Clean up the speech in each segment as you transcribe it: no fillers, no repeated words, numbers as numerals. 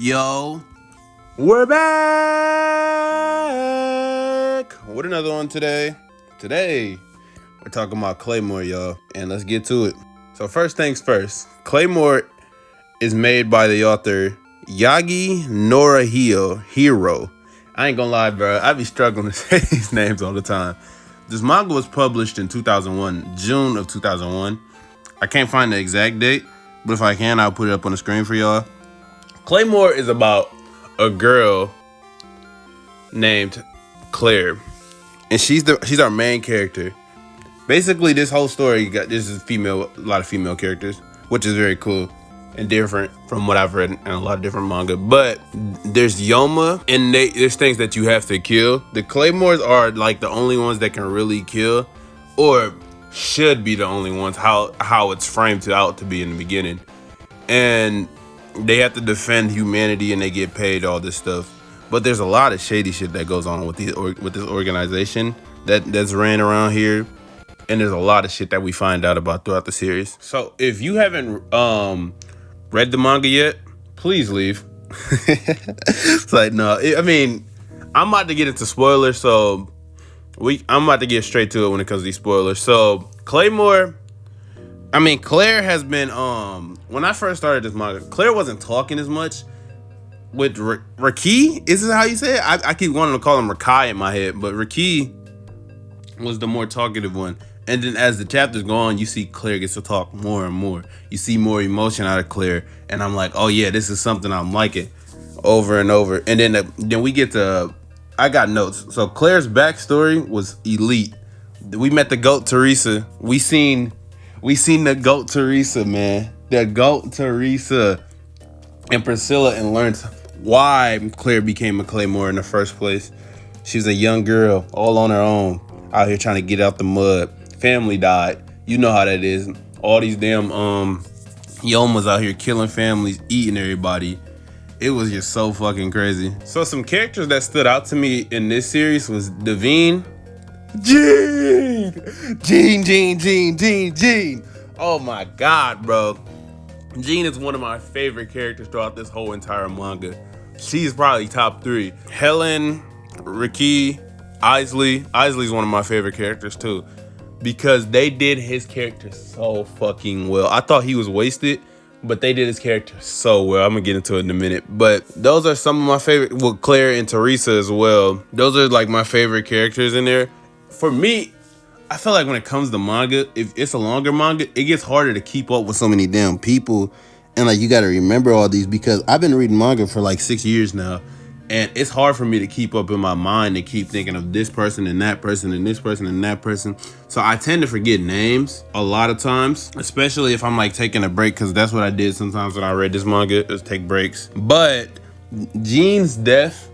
Yo, we're back with another one today. Today, we're talking about Claymore, y'all, and let's get to it. So first things first, Claymore is made by the author Yagi Norahiro. I ain't gonna lie, bro. I be struggling to say these names all the time. This manga was published in 2001, June of 2001. I can't find the exact date, but if I can, I'll put it up on the screen for y'all. Claymore is about a girl named Claire, and she's our main character. Basically, this whole story this is a lot of female characters, which is very cool and different from what I've read in a lot of different manga. But there's Yoma, and there's things that you have to kill. The Claymores are like the only ones that can really kill, or should be the only ones. How it's framed out to be in the beginning, and they have to defend humanity and they get paid all this stuff. But there's a lot of shady shit that goes on with this organization that's ran around here, and there's a lot of shit that we find out about throughout the series. So if you haven't read the manga yet, please leave. It's like, no, I'm about to get into spoilers, so I'm about to get straight to it when it comes to these spoilers. So Claire has been when I first started this manga, Claire wasn't talking as much. With Raki, is this how you say it? I keep wanting to call him Rakai in my head, but Raki was the more talkative one. And then as the chapters go on, you see Claire gets to talk more and more. You see more emotion out of Claire, and I'm like, oh yeah, this is something I'm liking over and over. And then we get to, I got notes. So Claire's backstory was elite. We met the GOAT Teresa. We seen the GOAT Teresa, man. The GOAT Teresa and Priscilla, and learned why Claire became a Claymore in the first place. She was a young girl, all on her own, out here trying to get out the mud. Family died. You know how that is. All these damn Yomas out here killing families, eating everybody. It was just so fucking crazy. So some characters that stood out to me in this series was Devine. Gene. Oh my God, bro. Jean is one of my favorite characters throughout this whole entire manga. She's probably top 3. Helen, Riki, Isley. Isley's one of my favorite characters too, because they did his character so fucking well. I thought he was wasted, but they did his character so well. I'm gonna get into it in a minute. But those are some of my favorite, well, Claire and Teresa as well. Those are like my favorite characters in there. For me, I feel like when it comes to manga, if it's a longer manga, it gets harder to keep up with so many damn people. And like, you got to remember all these, because I've been reading manga for like 6 years now. And it's hard for me to keep up in my mind and keep thinking of this person and that person and this person and that person. So I tend to forget names a lot of times, especially if I'm like taking a break, because that's what I did sometimes when I read this manga, is take breaks. But Jean's death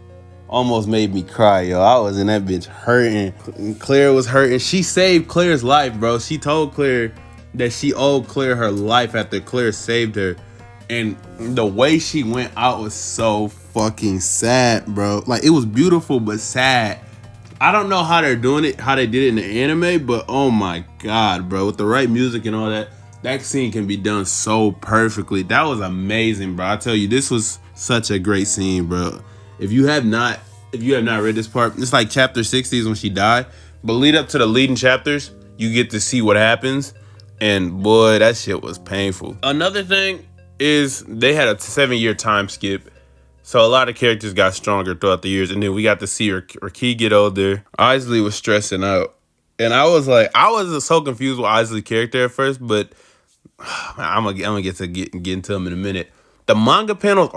almost made me cry, yo. I was in that bitch hurting. Claire was hurting. She saved Claire's life, bro. She told Claire that she owed Claire her life after Claire saved her. And the way she went out was so fucking sad, bro. Like, it was beautiful, but sad. I don't know how they're doing it, how they did it in the anime, but oh my God, bro. With the right music and all that, that scene can be done so perfectly. That was amazing, bro. I tell you, this was such a great scene, bro. If you have not read this part, it's like chapter 60 is when she died. But lead up to the leading chapters, you get to see what happens. And boy, that shit was painful. Another thing is they had a 7-year time skip. So a lot of characters got stronger throughout the years. And then we got to see Raki get older. Isley was stressing out. And I was so confused with Isley's character at first. But I'm gonna get into them in a minute. The manga panels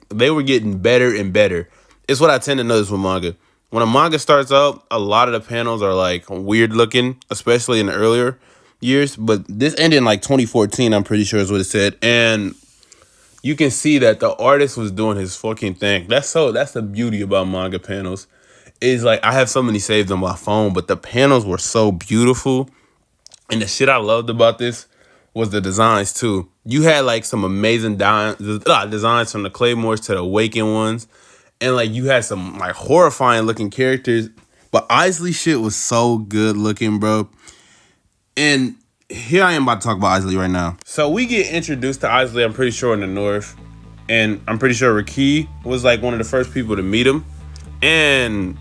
they were getting better and better. It's what I tend to notice with manga. When a manga starts out, a lot of the panels are like weird looking, especially in the earlier years. But this ended in like 2014, I'm pretty sure is what it said. And you can see that the artist was doing his fucking thing. That's the beauty about manga panels. Is like, I have so many saved on my phone, but the panels were so beautiful. And the shit I loved about this was the designs too. You had like some amazing designs from the Claymores to the Awakened ones. And like, you had some like horrifying looking characters. But Isley shit was so good looking, bro. And here I am about to talk about Isley right now. So we get introduced to Isley, I'm pretty sure, in the north. and I'm pretty sure Riki was like one of the first people to meet him. And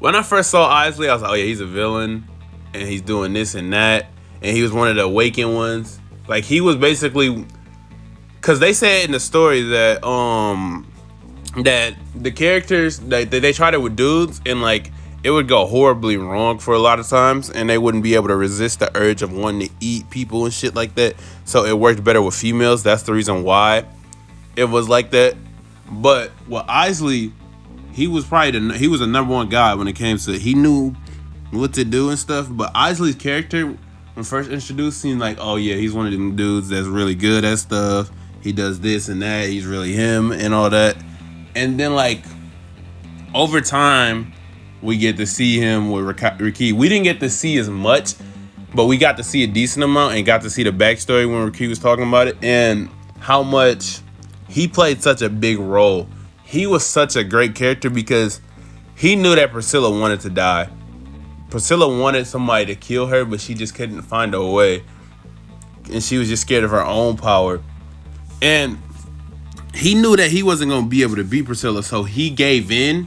when I first saw Isley, I was like, oh yeah, he's a villain, and he's doing this and that, and he was one of the awakened ones. Like, he was basically, because they said in the story that that the characters that they tried it with dudes, and like it would go horribly wrong for a lot of times, and they wouldn't be able to resist the urge of wanting to eat people and shit like that. So it worked better with females. That's the reason why it was like that. But with Isley, he was probably he was the number one guy when it came to, he knew what to do and stuff. But Isley's character, when first introduced, seemed like, oh yeah, he's one of them dudes that's really good at stuff. He does this and that. He's really him and all that. And then like over time, we get to see him with Riki. We didn't get to see as much, but we got to see a decent amount and got to see the backstory when Riki was talking about it, and how much he played such a big role. He was such a great character because he knew that Priscilla wanted to die. Priscilla wanted somebody to kill her, but she just couldn't find a way. And she was just scared of her own power. And he knew that he wasn't going to be able to beat Priscilla, so he gave in,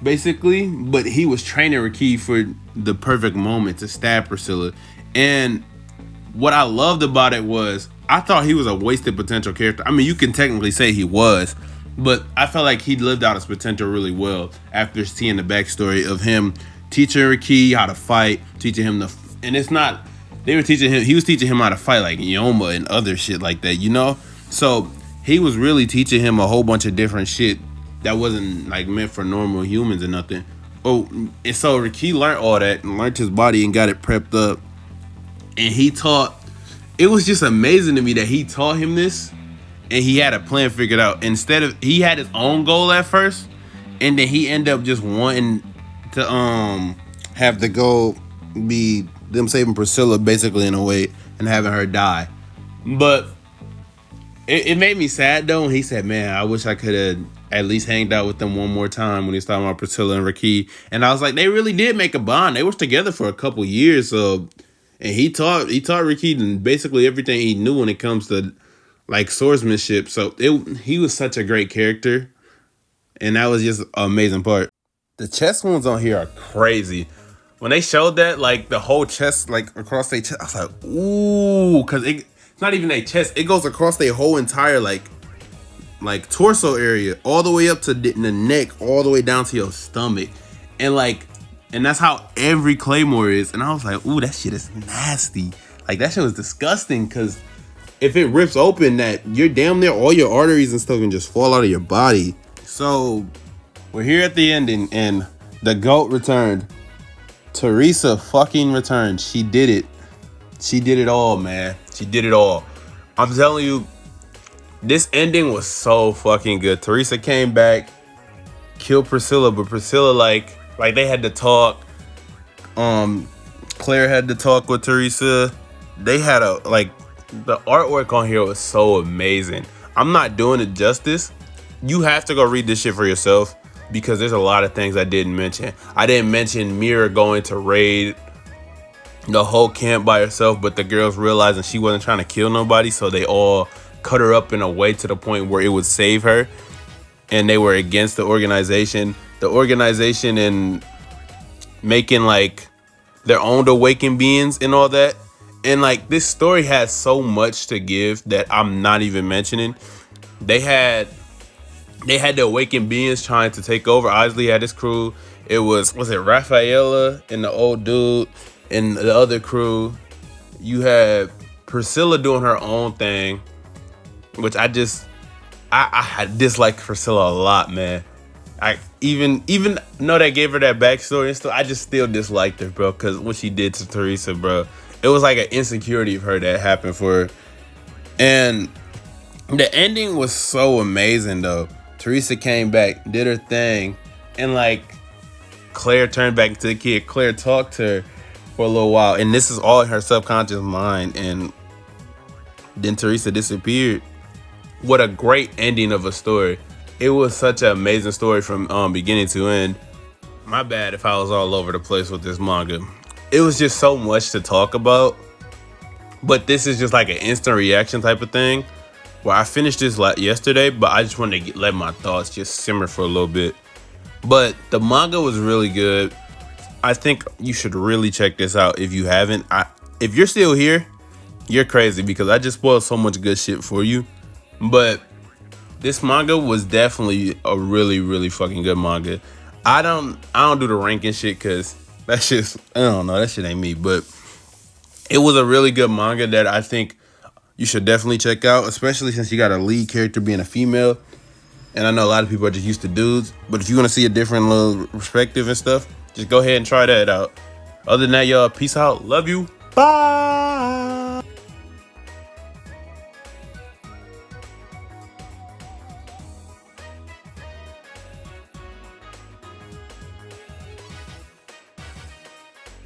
basically. But he was training Riki for the perfect moment to stab Priscilla. And what I loved about it was, I thought he was a wasted potential character. I mean, you can technically say he was, but I felt like he lived out his potential really well after seeing the backstory of him teaching Riki how to fight, teaching him the, and it's not, they were teaching him, he was teaching him how to fight like Yoma and other shit like that, you know? So he was really teaching him a whole bunch of different shit that wasn't like meant for normal humans or nothing. Oh, and so Riki learned all that and learned his body and got it prepped up. And he taught, it was just amazing to me that he taught him this and he had a plan figured out. Instead of, he had his own goal at first, and then he ended up just wanting to have the goal be them saving Priscilla basically in a way and having her die. But it made me sad though when he said, man, I wish I could have at least hanged out with them one more time when he was talking about Priscilla and Riki. And I was like, they really did make a bond. They were together for a couple years, so, and he taught Riki basically everything he knew when it comes to like swordsmanship. So he was such a great character, and that was just an amazing part. The chest wounds on here are crazy. When they showed that, like the whole chest, like across their chest, I was like, ooh, because it's not even their chest. It goes across their whole entire like torso area, all the way up to the neck, all the way down to your stomach, and that's how every Claymore is. And I was like, ooh, that shit is nasty. Like that shit was disgusting, because if it rips open, that you're damn near all your arteries and stuff can just fall out of your body. So we're here at the ending, and the GOAT returned. Teresa fucking returned. She did it. She did it all, man. She did it all. I'm telling you, this ending was so fucking good. Teresa came back, killed Priscilla, but Priscilla, like they had to talk. Claire had to talk with Teresa. They had the artwork on here was so amazing. I'm not doing it justice. You have to go read this shit for yourself, because there's a lot of things I didn't mention. I didn't mention Mira going to raid the whole camp by herself, but the girls realizing she wasn't trying to kill nobody, so they all cut her up in a way to the point where it would save her, and they were against the organization. The organization and making like their own awakened beings and all that. And like this story has so much to give that I'm not even mentioning. They had the awakened beings trying to take over. Isley had his crew. It was it Rafaela and the old dude and the other crew. You had Priscilla doing her own thing, which I dislike Priscilla a lot, man. I even though they gave her that backstory and stuff, I just still disliked her, bro, because what she did to Teresa, bro. It was like an insecurity of her that happened for her. And the ending was so amazing, though. Teresa came back, did her thing, and like Claire turned back into the kid. Claire talked to her for a little while, and this is all in her subconscious mind, and then Teresa disappeared. What a great ending of a story. It was such an amazing story from beginning to end. My bad if I was all over the place with this manga. It was just so much to talk about, but this is just like an instant reaction type of thing Well, I finished this yesterday, but I just wanted to let my thoughts just simmer for a little bit. But the manga was really good. I think you should really check this out if you haven't. If you're still here, you're crazy because I just spoiled so much good shit for you. But this manga was definitely a really, really fucking good manga. I don't do the ranking shit because that's just, I don't know, that shit ain't me. But it was a really good manga that I think you should definitely check out, especially since you got a lead character being a female. And I know a lot of people are just used to dudes, but if you want to see a different little perspective and stuff, just go ahead and try that out. Other than that, y'all, peace out. Love you. Bye.